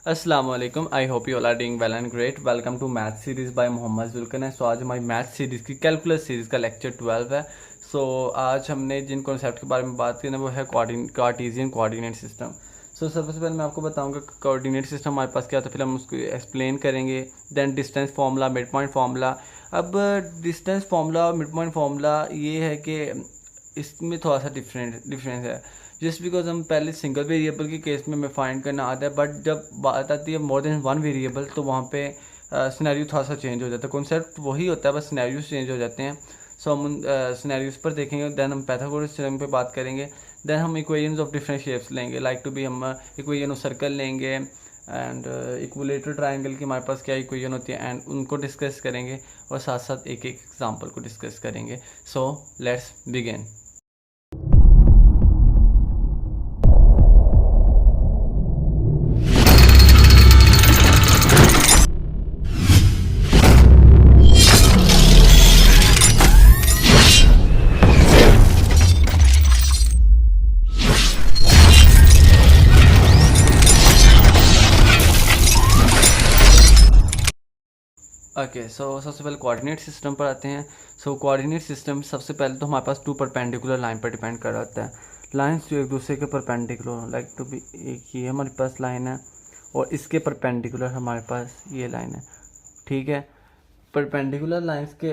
अस्सलाम वालेकुम। I hope you all are doing well and great. Welcome to math series by Mohammad Julkan है। So आज हमारी मैथ सीरीज़ की कैलकुलस सीरीज़ का लेक्चर 12 है। सो आज हमने जिन कॉन्सेप्ट के बारे में बात की ना वो है कार्टेशियन कोऑर्डिनेट सिस्टम। सो सबसे पहले मैं आपको बताऊंगा कोऑर्डिनेट सिस्टम हमारे पास क्या होता है, फिर हम उसको एक्सप्लेन करेंगे। Then distance formula, mid point formula. अब डिस्टेंस फार्मूला और मिड पॉइंट फार्मूला ये है कि इसमें थोड़ा सा डिफरेंस है। जस्ट बिकॉज हम पहले सिंगल वेरिएबल के केस में हमें फाइंड करना आता है, बट जब बात आती है मोर देन वन वेरिएबल तो वहाँ पे सिनेरियो थोड़ा सा चेंज हो जाता है। कॉन्सेप्ट वही होता है, बस सिनेरियोज चेंज हो जाते हैं। सो हम उन सिनेरियोज पर देखेंगे, देन हम पैथागोरस थ्योरम पे बात करेंगे। देन हम इक्वेशंस ऑफ डिफरेंट शेप्स लेंगे, लाइक टू बी हम इक्वेशन ऑफ सर्कल लेंगे एंड इक्विलेटरल ट्रायंगल की हमारे पास क्या इक्वेशन होती है एंड उनको डिस्कस करेंगे और साथ साथ एक एक एग्जांपल को डिस्कस करेंगे। So let's begin. ओके, सो सबसे पहले कोऑर्डिनेट सिस्टम पर आते हैं। सो कोऑर्डिनेट सिस्टम सबसे पहले तो हमारे पास टू परपेंडिकुलर लाइन पर डिपेंड कर रहा होता है। लाइंस जो एक दूसरे के परपेंडिकुलर, लाइक टू बी एक ये हमारे पास लाइन है और इसके परपेंडिकुलर हमारे पास ये लाइन है। ठीक है, परपेंडिकुलर लाइंस के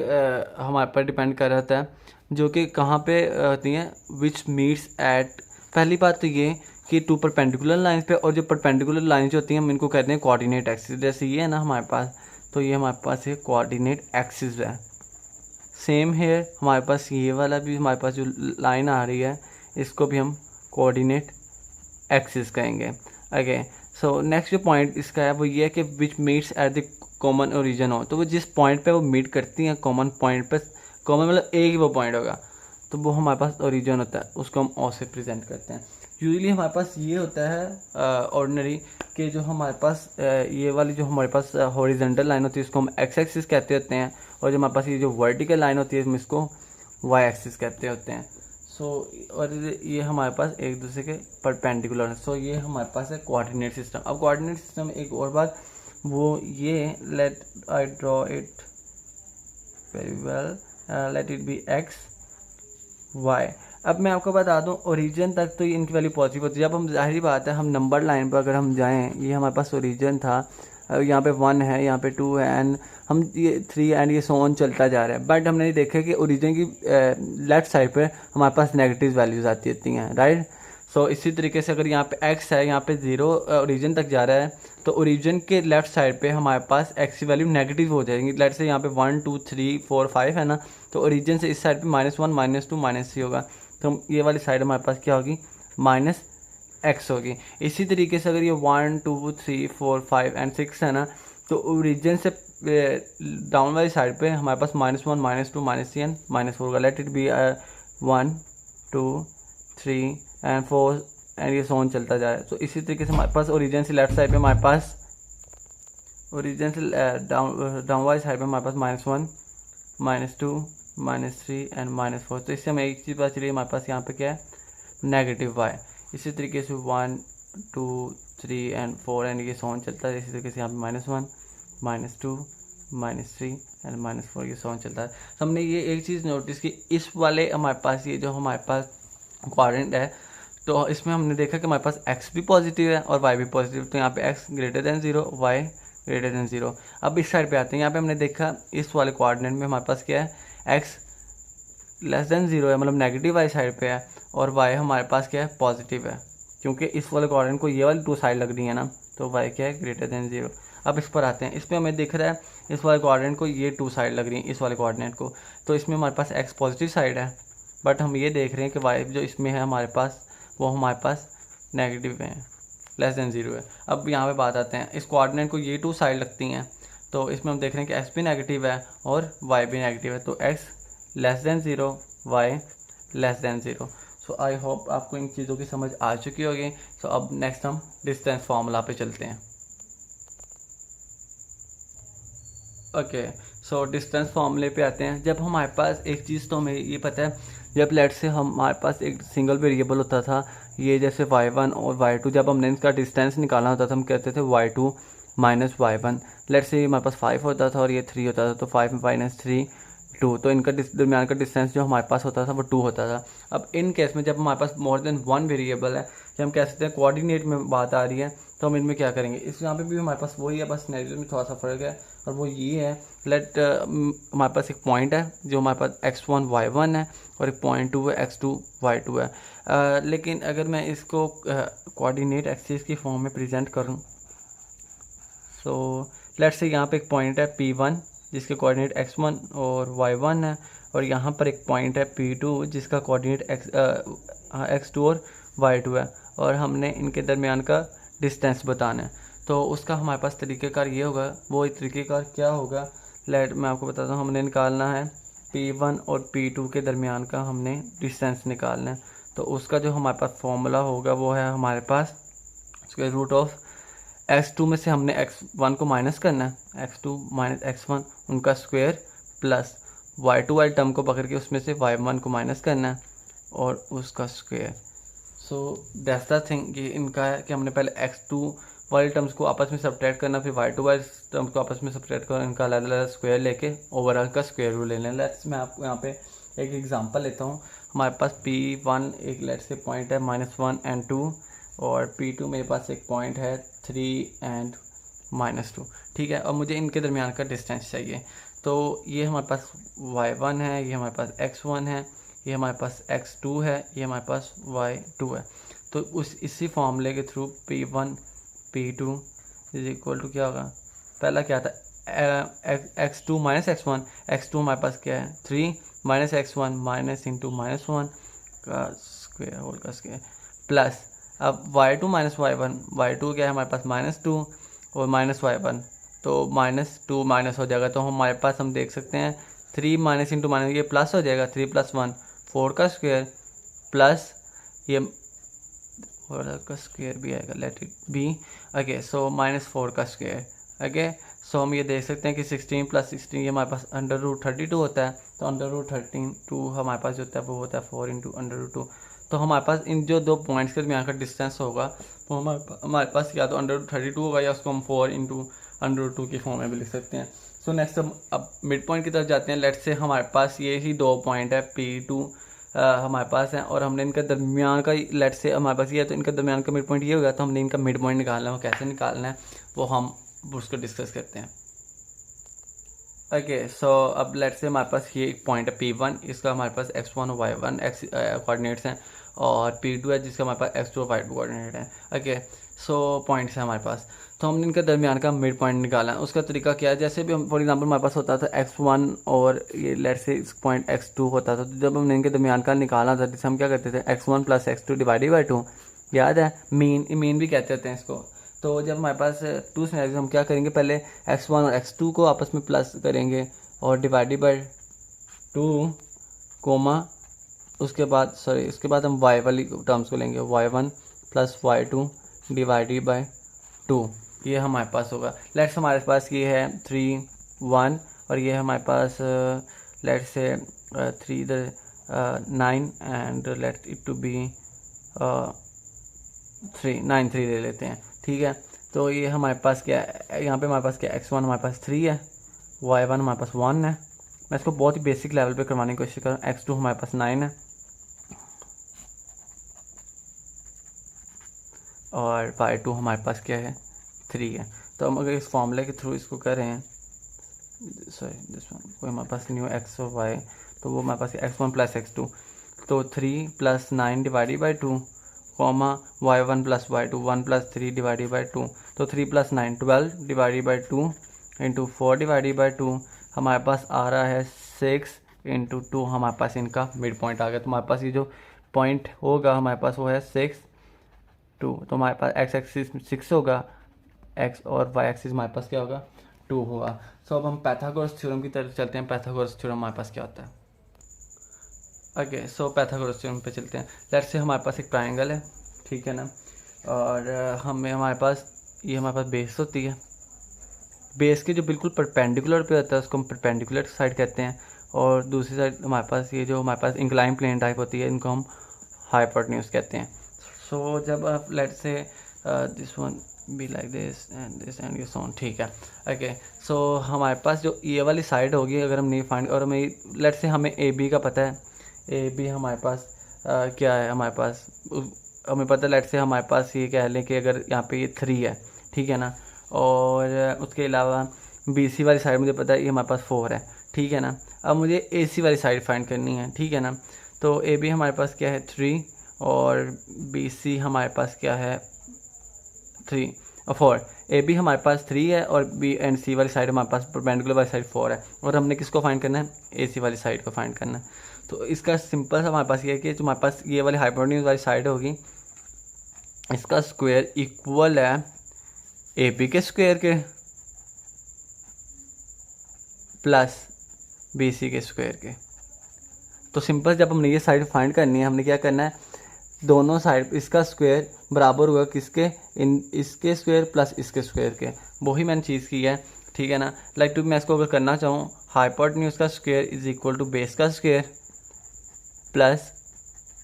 हमारे पर डिपेंड कर रहा होता है, जो कि कहाँ पे होती हैं, विच मीट्स एट। पहली बात तो ये कि टू परपेंडिकुलर लाइंस पे, और जो परपेंडिकुलर लाइंस होती हैं हम इनको कहते हैं कोऑर्डिनेट एक्सिस। जैसे ये है ना हमारे पास, तो ये हमारे पास एक कोऑर्डिनेट एक्सिस है। सेम हेयर हमारे पास ये वाला भी, हमारे पास जो लाइन आ रही है इसको भी हम कोऑर्डिनेट एक्सिस कहेंगे। ओके, सो नेक्स्ट जो पॉइंट इसका है वो ये है कि विच meets at the common origin हो। तो वो जिस पॉइंट पे वो मीट करती हैं कॉमन पॉइंट पे, कॉमन मतलब एक ही वो पॉइंट होगा, तो वो हमारे पास ओरिजिन होता है, उसको हम ओ से प्रेजेंट करते हैं। यूजुअली हमारे पास ये होता है ऑर्डिनरी कि जो हमारे पास ये वाली जो हमारे पास हॉरिजॉन्टल लाइन होती है इसको हम एक्स एक्सिस कहते होते हैं, और जो हमारे पास ये जो वर्टिकल लाइन होती है हम इसको वाई एक्सिस कहते होते हैं। सो और ये हमारे पास एक दूसरे के परपेंडिकुलर है। सो ये हमारे पास है कोऑर्डिनेट सिस्टम। अब कोऑर्डिनेट सिस्टम एक और बात वो ये, let I draw it very well, let it be X Y. अब मैं आपको बता दूं ओरिजिन तक तो ये इनकी वैल्यू पॉजिटिव होती है। जब हम, जाहिर बात है, हम नंबर लाइन पर अगर हम जाएं, ये हमारे पास ओरिजिन था, यहाँ पे 1 है, यहाँ पे 2 है एंड हम ये 3 एंड ये सो ऑन चलता जा रहा है, बट हमने ये देखा कि ओरिजिन की लेफ्ट साइड पे हमारे पास नेगेटिव वैल्यूज आती होती हैं, राइट। सो इसी तरीके से अगर यहाँ पे x है, यहाँ पे 0 ओरिजिन तक जा रहा है, तो ओरिजिन के लेफ्ट साइड पे हमारे पास x की वैल्यू नेगेटिव हो जाएगी। लेट से यहाँ पे 1 2 3 4 5 है ना, तो ओरिजिन से इस साइड पे -1 -2 -3 होगा, तो ये वाली साइड हमारे पास क्या होगी, -x होगी। इसी तरीके से अगर ये 1 2 3 4 5 एंड 6 है ना, तो ओरिजिन से डाउन वाली साइड पे हमारे पास -1 -2 -3 एंड -4 होगा। Let it B 1 2 3 and 4 and ये सोन चलता जाए। तो इसी तरीके से हमारे पास ओरिजिन से लेफ्ट साइड पे हमारे पास, ओरिजिन से डाउन वाली साइड पे हमारे पास -1 -2 -3 एंड -4। तो इससे हमें एक चीज़ पता चली, हमारे पास यहाँ पे क्या है, नेगेटिव y। इसी तरीके से 1 2 3 एंड 4 एंड ये सोन चलता है। इसी तरीके से यहाँ पे -1 -2 -3 एंड -4 ये सोन चलता है। तो हमने ये एक चीज़ नोटिस की, इस वाले हमारे पास ये जो हमारे पास क्वाड्रेंट है, तो इसमें हमने देखा कि हमारे पास x भी पॉजिटिव है और y भी पॉजिटिव, तो यहाँ पे x greater than 0 y greater than 0। अब इस साइड पे आते हैं, यहाँ पे हमने देखा इस वाले क्वाड्रेंट में हमारे पास क्या है, x लेस देन 0 है, मतलब नेगेटिव y साइड पे है, और y हमारे पास क्या है, पॉजिटिव है, क्योंकि इस वाले क्वाड्रेंट को ये वाली 2 साइड लग रही है ना, तो y क्या है, ग्रेटर देन 0। अब इस पर आते हैं, इस पर हमें दिख रहा है इस वाले क्वाड्रेंट को ये 2 साइड लग रही है इस वाले क्वाड्रेंट को, तो इसमें हमारे पास x पॉजिटिव साइड है, बट हम ये देख रहे हैं कि y जो इसमें है हमारे पास वो हमारे पास नेगेटिव है, लेस देन 0 है। अब यहाँ पे बात आते हैं, इस कोऑर्डिनेट को ये 2 साइड लगती हैं, तो इसमें हम देख रहे हैं कि x भी नेगेटिव है और y भी नेगेटिव है, तो x less than 0 y less than 0। So I hope आपको इन चीज़ों की समझ आ चुकी होगी। सो अब नेक्स्ट हम डिस्टेंस फार्मूला पे चलते हैं। ओके, सो डिस्टेंस फार्मूले पे आते हैं। जब हमारे पास एक चीज़, तो हमें ये पता है, जब लेट से हमारे पास एक सिंगल वेरिएबल होता था ये जैसे y1 और y2 जब हमने इसका डिस्टेंस निकालना होता था हम कहते थे y2 minus y1। Let's say हमारे पास 5 होता था और ये 3 होता था, तो 5 माइनस 3 2, तो इनका दरमियान का डिस्टेंस जो हमारे पास होता था वो 2 होता था। अब इन केस में जब हमारे पास मोर देन वन वेरिएबल है, जब हम कह सकते हैं कोऑर्डिनेट में बात आ रही है, तो हम इनमें क्या करेंगे, इस यहाँ पे भी हमारे पास वही है, बस सिनेरियो में थोड़ा सा फ़र्क है, और वो ये है लेट हमारे पास एक पॉइंट है जो हमारे पास x1 y1 है और एक पॉइंट 2 है x2 y2 है। लेकिन अगर मैं इसको कोऑर्डिनेट एक्सिस की फॉर्म में प्रेजेंट करूँ, सो लेट्स से यहाँ पे एक पॉइंट है P1 जिसके कोऑर्डिनेट x1 और y1 है, और यहाँ पर एक पॉइंट है P2 जिसका कोऑर्डिनेट x2 और y2 है, और हमने इनके दरमियान का डिस्टेंस बताना है। तो उसका हमारे पास तरीक़ेकार ये होगा, वो तरीक़ेकार क्या होगा, लेट मैं आपको बताता हूँ। हमने निकालना है P1 और P2 के दरमियान का हमने डिस्टेंस निकालना है। तो उसका जो हमारे पास फॉर्मूला होगा वो है हमारे पास स्क्वायर रूट ऑफ x2 में से हमने x1 को माइनस करना है, x2 माइनस x1 उनका स्क्वायर, प्लस y2 वाली टर्म को पकड़ के उसमें से y1 को माइनस करना है और उसका square. So that's the thing कि इनका है कि हमने पहले x2 वाली टर्म्स को आपस में सब्ट्रैक्ट करना, फिर y2 वाली टर्म्स को आपस में सब्ट्रैक्ट करना, इनका अलग अलग स्क्वायर लेके ओवरऑल का स्क्वायर रूट ले लें। लेट्स मैं आपको यहाँ पे एक एग्जांपल लेता हूँ। हमारे पास P1 एक लेट्स से पॉइंट है -1 and 2, और P2 मेरे पास एक पॉइंट है 3 and -2, ठीक है, और मुझे इनके दरमियान का डिस्टेंस चाहिए। तो ये हमारे पास y1 है, ये हमारे पास x1 है, ये हमारे पास x2 है, ये हमारे पास y2 है। तो इसी फॉर्मूले के through P1 P2 is equal to क्या होगा, पहला क्या था x2 माइनस x1, x2 हमारे पास क्या है 3 माइनस x1 माइनस इंटू -1 का स्क्वायर होल का स्क्वायर, प्लस अब y2 माइनस y1, y2 क्या है हमारे पास -2 और माइनस y1, तो -2 माइनस हो जाएगा, तो हमारे पास हम देख सकते हैं 3 माइनस इंटू माइनस, ये प्लस हो जाएगा, 3 + 1 4 का स्क्वायर, प्लस ये और का स्क्वायर भी आएगा, लेट इट बी ओके। सो -4 का स्क्वायर ओके। सो हम ये देख सकते हैं कि 16 + 16 ये हमारे पास √32 होता है, तो √32 हमारे पास जो होता है वो होता है 4 × √2। तो हमारे पास इन जो दो पॉइंट्स के दरमियान का डिस्टेंस होगा वो हमारे पास या तो √32 होगा या उसको हम 4 × √2 की फॉर्म में भी लिख सकते हैं। सो नेक्स्ट हम अब मिड पॉइंट की तरफ जाते हैं। लेट्स से हमारे पास ये ही दो पॉइंट है P2 हमारे पास है, और हमने इनका दरमियान का लेट्स से हमारे पास ये है, तो इनका दरमियान का मिड पॉइंट ये होगा, तो हमने इनका मिड पॉइंट निकालना है। वो कैसे निकालना है वो हम उसको डिस्कस करते हैं। ओके, सो अब लेट्स से हमारे पास ये एक पॉइंट है P1, इसका हमारे पास x1 और y1 कोऑर्डिनेट्स हैं, और P2 है जिसका हमारे पास x2 और y2 कोऑर्डिनेट है। ओके, सो पॉइंट्स हैं हमारे पास, तो हमने इनका दरमियान का मिड पॉइंट निकाला है। उसका तरीका क्या है, जैसे भी हम फॉर एग्जांपल हमारे पास होता था x1 और ये लेट्स से इस पॉइंट x2 होता था, तो जब हमने इनके दरमियान का निकालना था जिसे हम क्या करते थे x1 + x2 डिवाइडेड बाई 2, याद है, मीन भी कहते होते हैं इसको। तो जब हमारे पास 2 सिनेरियो हम क्या करेंगे, पहले x1 और x2 को आपस में प्लस करेंगे और डिवाइडेड बाई 2 कोमा, उसके बाद हम y वाली टर्म्स को लेंगे, y1 + y2 डिवाइडेड बाई 2, ये हमारे पास होगा। लेट्स हमारे पास ये है 3 1 और ये हमारे पास let's say 3 9 and let it to be 9 3 ले लेते हैं, ठीक है। तो ये हमारे पास क्या है, यहाँ पे हमारे पास क्या x1 हमारे पास 3 है, y1 हमारे पास 1 है। मैं इसको बहुत ही बेसिक लेवल पे करवाने की कोशिश कर रहा हूँ। x2 हमारे पास 9 है और y2 हमारे पास क्या है 3 है। तो हम अगर इस फॉर्मूले के थ्रू इसको करें, कोई हमारे पास न्यू x और y, तो वो हमारे पास x1 + x2, तो 3 + 9 divided by 2 comma y1 + y2 1 + 3 divided by 2, तो 3 + 9 12 divided by 2 into 4 divided by 2, हमारे पास आ रहा है 6 × 2, हमारे पास इनका मिड पॉइंट आ गया। तो हमारे पास ये जो पॉइंट होगा हमारे पास वो है 6 2, तो हमारे पास x एक्सिस 6 होगा, x और y एक्सिस हमारे पास क्या होगा 2 होगा। सो अब हम पाइथागोरस थ्योरम की तरफ चलते हैं। पाइथागोरस थ्योरम हमारे पास क्या होता है, ओके, सो पाइथागोरस थ्योरम पे चलते हैं। लेट्स से हमारे पास एक ट्रायंगल है, ठीक है ना, और हमारे पास बेस होती है। बेस के जो बिल्कुल परपेंडिकुलर पे होता है उसको हम परपेंडिकुलर साइड कहते हैं, और दूसरी साइड हमारे पास ये जो हमारे पास इंक्लाइन प्लेन टाइप होती है इनको हम हाइपोटेन्यूज कहते हैं। सो जब आप लेट से this one be like this and ये सो, ठीक है। ओके, सो हमारे पास जो ये वाली साइड होगी, अगर हम नहीं फाइंड, और हमें लेट से हमें ए बी का पता है, ए बी हमारे पास क्या है, हमारे पास हमें पता है, लेट से हमारे पास ये कह लें कि अगर यहाँ पे ये 3 है, ठीक है ना, और उसके अलावा बी सी वाली साइड मुझे पता है ये हमारे पास 4 है, ठीक है ना। अब मुझे ए सी वाली साइड फाइंड करनी है, ठीक है ना। तो ए बी हमारे पास क्या है 3, और बी सी हमारे पास क्या है 3 और 4। ए बी हमारे पास 3 है और बी एंड सी वाली साइड हमारे पास परपेंडिकुलर वाली साइड 4 है, और हमने किसको फाइंड करना है, ए सी वाली साइड को फाइंड करना है। तो इसका सिंपल सा हमारे पास ये है कि जो हमारे पास ये वाली हाइपोटेन्यूज वाली साइड होगी, इसका स्क्वायर इक्वल है ए बी के स्क्वायर के प्लस बी सी के स्क्वायर के। तो सिंपल जब हमने ये साइड फाइंड करनी है, हमने क्या करना है, दोनों साइड इसका स्क्वायर बराबर हुआ किसके, इन इसके स्क्वायर प्लस इसके स्क्वायर के, वही मैंने चीज़ की है, ठीक है ना। लाइक टू मैं इसको अगर करना चाहूँ, हाइपोटेन्यूज का square is equal to base का स्क्वायर प्लस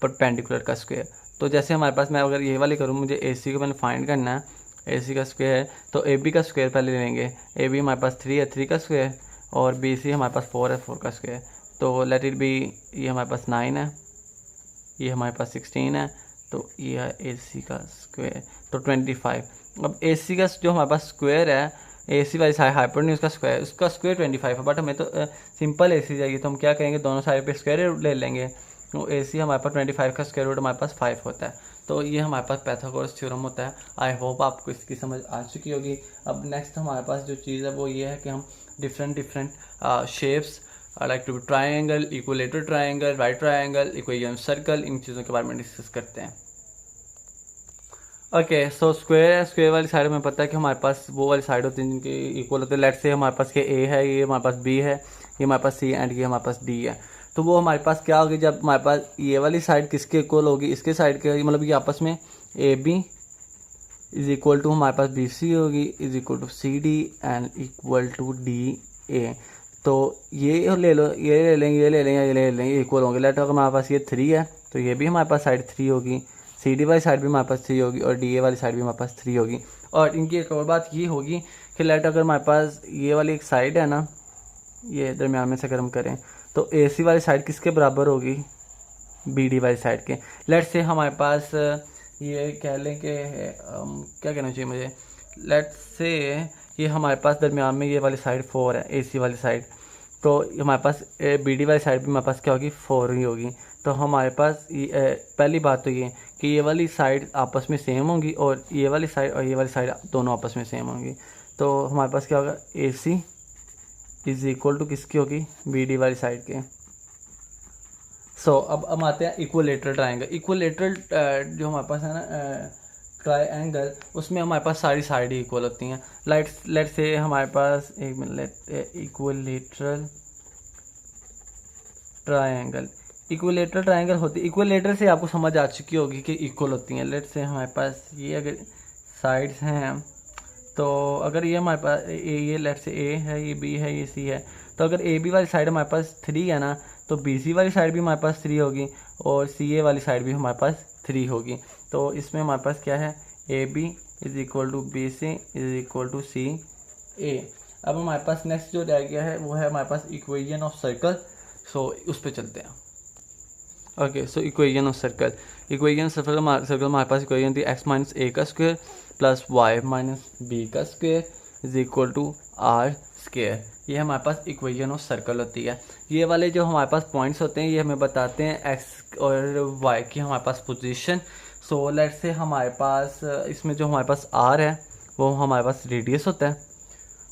परपेंडिकुलर का स्क्वायर। तो जैसे हमारे पास, मैं अगर ये वाली करूँ, मुझे ए सी को मैंने फाइंड करना है, ए सी का स्क्वायर है, तो ए बी का स्क्वायर पहले लेंगे। ए बी हमारे पास 3 है, 3 का स्क्वायर, और बी सी हमारे पास 4 है, 4 का स्क्वायर। तो लेट इट बी, ये हमारे पास 9 है, ये हमारे पास 16 है, तो ये है ए सी का स्क्वायर, तो 25। अब ए सी का जो हमारे पास स्क्वायर है, ए सी वाली साइड हाइपोटेन्यूज का स्क्वायर, उसका स्क्वायर 25 है, बट हमें तो सिंपल ए सी चाहिए, तो हम क्या करेंगे, दोनों साइड पे स्क्वायर रूट ले लेंगे। तो ए सी हमारे पास 25 का स्क्वायर रूट हमारे पास 5 होता है। तो ये हमारे पास पाइथागोरस थ्योरम होता है। आई होप आपको इसकी समझ आ चुकी होगी। अब नेक्स्ट हमारे पास जो चीज़ है वो ये है कि हम different shapes like two triangle, equilateral triangle, right triangle, equation circle, इन चीज़ों के बारे में डिस्कस करते हैं। ओके, सो स्क्वायर वाली साइड में पता है कि हमारे पास वो वाली साइड होती है जिनके इक्वल होते हैं। लेट से हमारे पास के ए है, ये हमारे पास बी है, ये हमारे पास सी एंड ये हमारे पास डी है। तो वो हमारे पास क्या होगी, जब हमारे पास ये वाली साइड किसके इक्वल होगी, इसके साइड के, मतलब ये आपस में A B is equal to हमारे पास बी सी होगी is equal to C D and equal to D A. तो ये ले लो, ये ले लेंगे, ये ले लेंगे, ये ले लेंगे, इक्वल होंगे। लेट अगर हमारे पास ये 3 है, तो ये भी हमारे पास साइड 3 होगी, सी डी वाली साइड भी हमारे पास 3 होगी, और डी ए वाली साइड भी हमारे पास 3 होगी। और इनकी एक और बात ये होगी कि लेट अगर हमारे पास ये वाली एक साइड है ना, ये दरमियान में से अगर हम करें, तो ए सी वाली साइड किसके बराबर होगी, बी डी वाली साइड के। लेट से हमारे पास ये कह लें कि क्या कहना चाहिए मुझे, लेट से ये हमारे पास दरमियान में ये वाली साइड 4 है, ए सी वाली साइड, तो हमारे पास बी डी वाली साइड भी हमारे पास क्या होगी, 4 ही होगी। तो हमारे पास पहली बात तो ये कि ये वाली साइड आपस में सेम होंगी, और ये वाली साइड और ये वाली साइड दोनों आपस में सेम होंगी। तो हमारे पास क्या होगा, ए सी इज इक्वल टू किसकी होगी, बी डी वाली साइड के। सो अब हम आते हैं इक्विलेटरल ट्राइंगल। इक्विलेटरल जो हमारे पास है ना ट्राइंगल, उसमें हमारे पास सारी साइड इक्वल होती हैं। लेट से हमारे पास एक minute, equilateral triangle, equilateral triangle होती है, इक्विलेटरल से आपको समझ आ चुकी होगी कि इक्वल होती हैं। लेट से हमारे पास ये अगर साइड्स हैं, तो अगर ये हमारे पास ये लेट से ए है, ये बी है, ये सी है, तो अगर ए बी वाली साइड हमारे पास 3 है ना, तो बी सी वाली साइड भी हमारे पास 3 होगी, और सी ए वाली साइड भी हमारे पास 3 होगी। तो इसमें हमारे पास क्या है, A B is equal to B C is equal to C A. अब हमारे पास नेक्स्ट जो रह गया है वो है हमारे पास इक्वेशन ऑफ सर्कल। सो उस पर चलते हैं। Okay, so equation of circle, equation circle हमारे पास इक्वेशन थी x माइनस ए का square plus Y minus B का square is equal to R square. ये हमारे पास इक्वेशन ऑफ सर्कल होती है। ये वाले जो हमारे पास पॉइंट्स होते हैं, ये हमें बताते हैं x और y की हमारे पास पोजीशन। सो लेट से हमारे पास इसमें जो हमारे पास r है वो हमारे पास रेडियस होता है,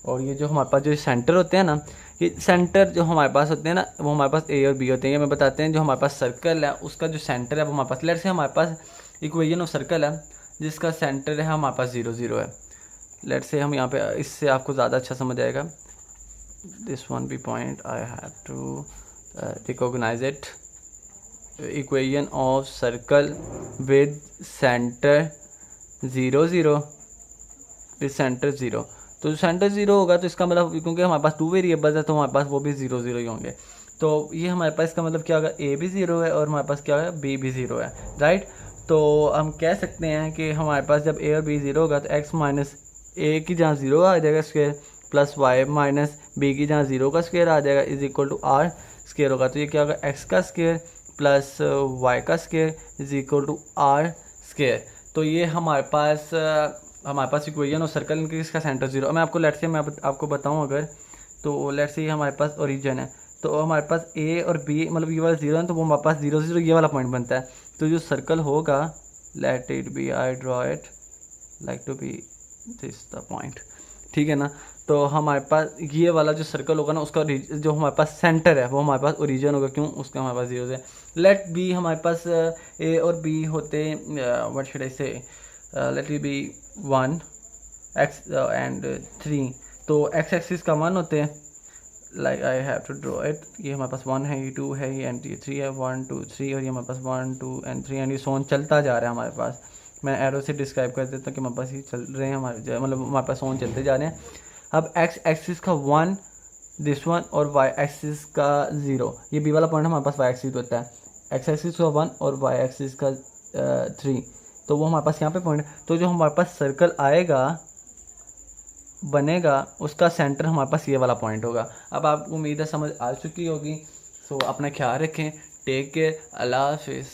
और ये जो हमारे पास जो सेंटर होते हैं ना, ये सेंटर जो हमारे पास होते हैं ना, वो हमारे पास ए और बी होते हैं। ये हमें बताते हैं जो हमारे पास सर्कल है उसका जो सेंटर है वो हमारे पास, लेट से हमारे पास इक्वेशन ऑफ सर्कल है जिसका सेंटर है हमारे पास 0 0 है। लेट से हम यहाँ पे, इससे आपको ज़्यादा अच्छा समझ आएगा। This one B point I have to recognise it. Equation of circle with centre 0 0 with centre 0। तो सेंटर 0 होगा तो इसका मतलब, क्योंकि हमारे पास 2 वेरिएबल्स है तो हमारे पास वो भी 0 0 ही होंगे। तो ये हमारे पास इसका मतलब क्या होगा, ए भी 0 है और हमारे पास क्या है, बी भी 0 है, राइट। तो हम कह सकते हैं कि हमारे पास जब ए और बी ज़ीरो होगा तो एक्स माइनस ए की जहाँ ज़ीरो आ जाएगा square plus Y minus B की जहाँ ज़ीरो का स्क्वायर आ जाएगा is equal to R square होगा। तो ये क्या होगा, एक्स का स्क्वायर प्लस वाई का square is equal to R square. तो ये हमारे पास इक्वेशन और सर्कल इसका सेंटर जीरो। मैं आपको लेट्स से मैं आपको बताऊँ अगर, तो लेट्स से हमारे पास ओरिजिन है, तो हमारे पास ए और बी मतलब ये वाला जीरो है, तो वो हमारे पास जीरो जीरो ये वाला पॉइंट बनता है। तो जो सर्कल होगा, let it be, I draw it like to be this the point, ठीक है ना। तो हमारे पास ये वाला जो सर्कल होगा ना, उसका जो हमारे पास सेंटर है वो हमारे पास ओरिजिन होगा, क्यों, उसका हमारे पास जीरो है। लेट बी हमारे पास ए और बी होते व्हाट शुड आई से, लेट बी 1 एक्स एंड 3, तो एक्स एक्सिस का 1 होते हैं, like I have to draw it. ये हमारे पास 1 है, ये 2 है, ये एंड ये 3 है, 1 2 3, और ये हमारे पास 1 2 एंड 3 एंड ये सोन चलता जा रहा है हमारे पास। मैं एरो से डिस्क्राइब कर देता हूँ कि हमारे पास ये चल रहे हैं, मतलब हमारे पास सोन चलते जा रहे हैं। अब एक्स एक्सिस का 1 दिस वन और वाई एक्सिस का 0, ये बी वाला पॉइंट हमारे पास वाई एक्सिस होता है, एक्स एक्सिस का 1 और वाई एक्सिस का 3, तो वो हमारे पास यहाँ पे पॉइंट। तो जो हमारे पास सर्कल आएगा बनेगा उसका सेंटर हमारे पास ये वाला पॉइंट होगा। अब आपको उम्मीद है समझ आ चुकी होगी। सो अपना ख्याल रखें, टेक केयर, अल्लाह हाफिज़।